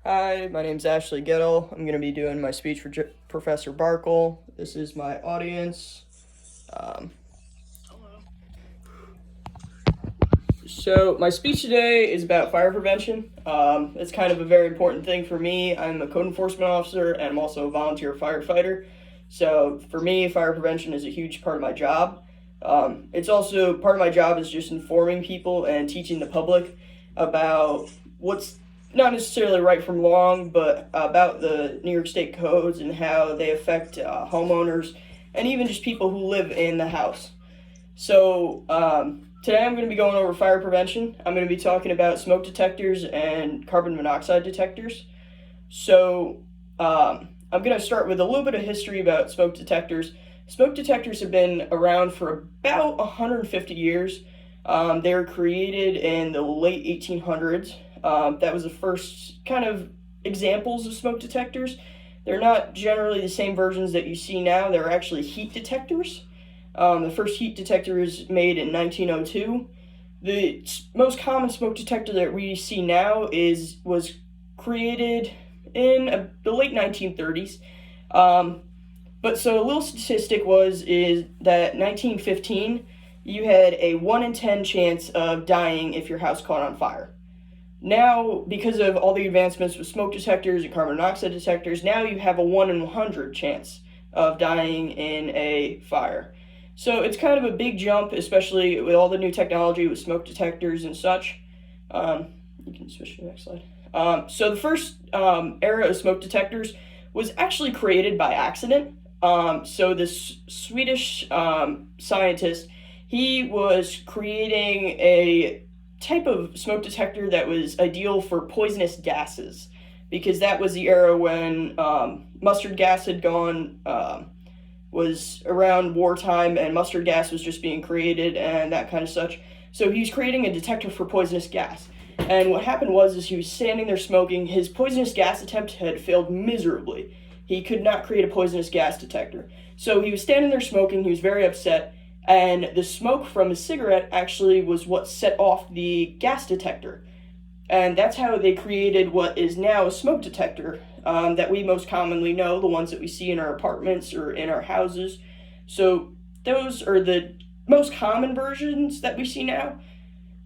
Hi, my name's Ashley Gettle. I'm going to be doing my speech for Professor Barkle. This is my audience. Um, so, my speech today is about fire prevention. It's kind of a very important thing for me. I'm a code enforcement officer and I'm also a volunteer firefighter. So, for me, fire prevention is a huge part of my job. It's also part of my job is just informing people and teaching the public about what's not necessarily right from wrong, but about the New York State codes and how they affect homeowners and even just people who live in the house. So, today I'm going to be going over fire prevention. I'm going to be talking about smoke detectors and carbon monoxide detectors. So, I'm going to start with a little bit of history about smoke detectors. Smoke detectors have been around for about 150 years. They were created in the late 1800s. That was the first kind of examples of smoke detectors. They're not generally the same versions that you see now. They're actually heat detectors. The first heat detector was made in 1902. The most common smoke detector that we see now was created in the late 1930s. But so a little statistic is that 1915 you had a 1 in 10 chance of dying if your house caught on fire. Now, because of all the advancements with smoke detectors and carbon monoxide detectors, now you have a 1 in 100 chance of dying in a fire. So it's kind of a big jump, especially with all the new technology with smoke detectors and such. You can switch to the next slide. So the first era of smoke detectors was actually created by accident. So this Swedish scientist, he was creating a type of smoke detector that was ideal for poisonous gases, because that was the era when mustard gas had gone, was around wartime, and mustard gas was just being created and that kind of such. So he was creating a detector for poisonous gas. And what happened was he was standing there smoking. His poisonous gas attempt had failed miserably. He could not create a poisonous gas detector. So he was standing there smoking. He was very upset. And the smoke from his cigarette actually was what set off the gas detector. And that's how they created what is now a smoke detector that we most commonly know, the ones that we see in our apartments or in our houses. So those are the most common versions that we see now.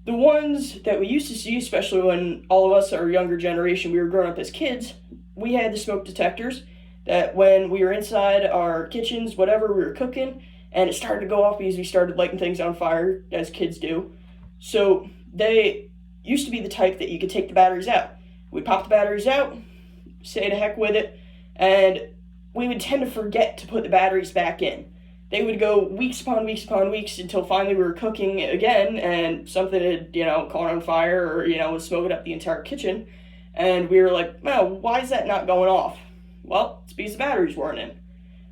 The ones that we used to see, especially when all of us, our younger generation, we were growing up as kids, we had the smoke detectors that when we were inside our kitchens, whatever we were cooking, and it started to go off because we started lighting things on fire, as kids do. So they used to be the type that you could take the batteries out. We'd pop the batteries out, say to heck with it, and we would tend to forget to put the batteries back in. They would go weeks upon weeks upon weeks until finally we were cooking again and something had, caught on fire or, was smoking up the entire kitchen. And we were like, well, why is that not going off? Well, it's because the batteries weren't in.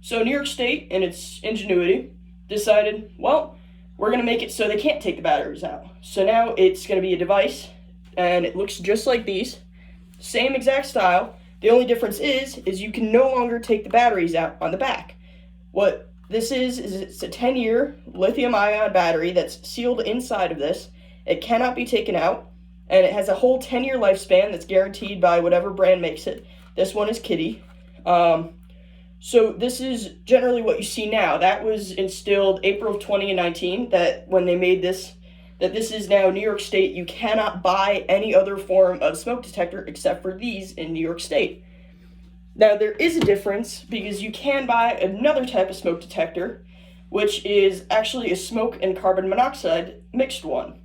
So New York State, in its ingenuity, decided, well, we're going to make it so they can't take the batteries out. So now it's going to be a device, and it looks just like these. Same exact style. The only difference is you can no longer take the batteries out on the back. What this is it's a 10-year lithium-ion battery that's sealed inside of this. It cannot be taken out, and it has a whole 10-year lifespan that's guaranteed by whatever brand makes it. This one is Kitty. So this is generally what you see now. That was instilled April of 2019, that when they made this, that this is now New York State. You cannot buy any other form of smoke detector except for these in New York State. Now, there is a difference because you can buy another type of smoke detector, which is actually a smoke and carbon monoxide mixed one.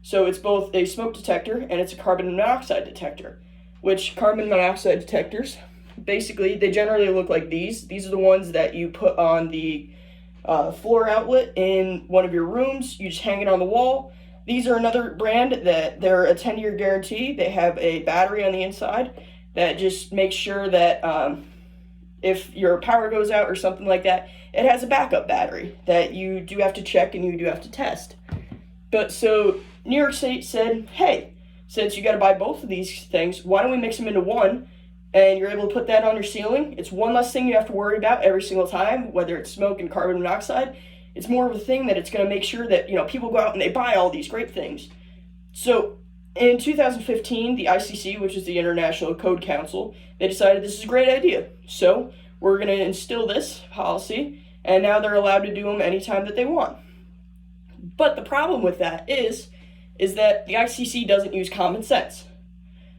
So it's both a smoke detector and it's a carbon monoxide detector, which carbon monoxide detectors, basically, they generally look like these. These are the ones that you put on the floor outlet in one of your rooms. You just hang it on the wall. These are another brand that they're a 10-year guarantee. They have a battery on the inside that just makes sure that if your power goes out or something like that, it has a backup battery that you do have to check and you do have to test. But so New York State said, hey, since you got to buy both of these things, why don't we mix them into one? And you're able to put that on your ceiling. It's one less thing you have to worry about every single time, whether it's smoke and carbon monoxide. It's more of a thing that it's going to make sure that, people go out and they buy all these great things. So In 2015, the ICC, which is the International Code Council, they decided this is a great idea. So we're going to instill this policy, and now they're allowed to do them anytime that they want. But the problem with that is that the ICC doesn't use common sense.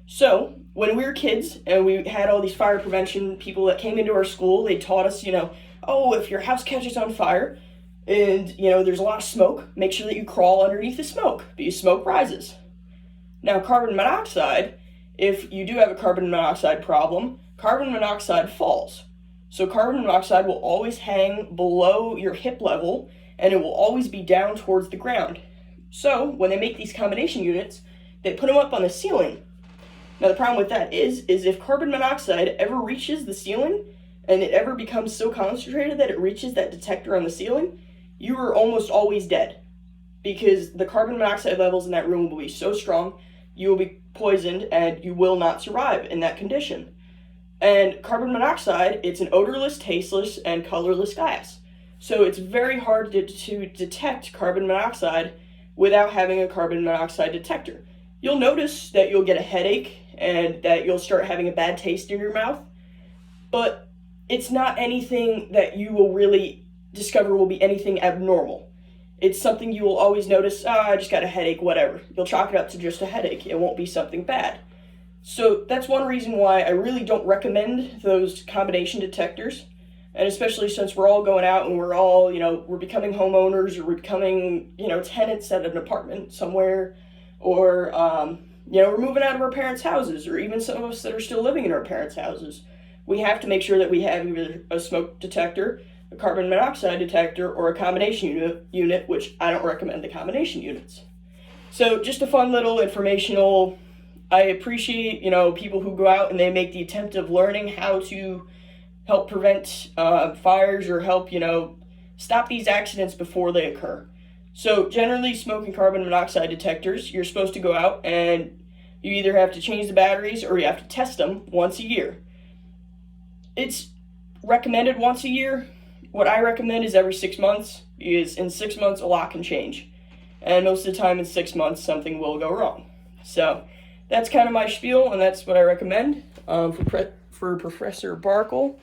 So when we were kids and we had all these fire prevention people that came into our school, they taught us, oh, if your house catches on fire and, there's a lot of smoke, make sure that you crawl underneath the smoke because smoke rises. Now, carbon monoxide, if you do have a carbon monoxide problem, carbon monoxide falls. So carbon monoxide will always hang below your hip level, and it will always be down towards the ground. So when they make these combination units, they put them up on the ceiling. Now, the problem with that is if carbon monoxide ever reaches the ceiling, and it ever becomes so concentrated that it reaches that detector on the ceiling, you are almost always dead. Because the carbon monoxide levels in that room will be so strong, you will be poisoned and you will not survive in that condition. And carbon monoxide, it's an odorless, tasteless, and colorless gas. So it's very hard to detect carbon monoxide without having a carbon monoxide detector. You'll notice that you'll get a headache and that you'll start having a bad taste in your mouth, but it's not anything that you will really discover will be anything abnormal. It's something you will always notice, I just got a headache, whatever. You'll chalk it up to just a headache. It won't be something bad. So that's one reason why I really don't recommend those combination detectors. And especially since we're all going out and we're all, we're becoming homeowners or we're becoming, tenants at an apartment somewhere, or, we're moving out of our parents' houses, or even some of us that are still living in our parents' houses. We have to make sure that we have either a smoke detector, a carbon monoxide detector, or a combination unit, which I don't recommend the combination units. So just a fun little informational, I appreciate, people who go out and they make the attempt of learning how to help prevent fires or help, stop these accidents before they occur. So generally, smoke and carbon monoxide detectors, you're supposed to go out and you either have to change the batteries or you have to test them once a year. It's recommended once a year. What I recommend is every 6 months, because in 6 months a lot can change. And most of the time in 6 months something will go wrong. So that's kind of my spiel, and that's what I recommend. For Professor Barkle,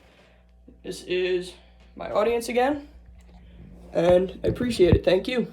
this is my audience again, and I appreciate it. Thank you.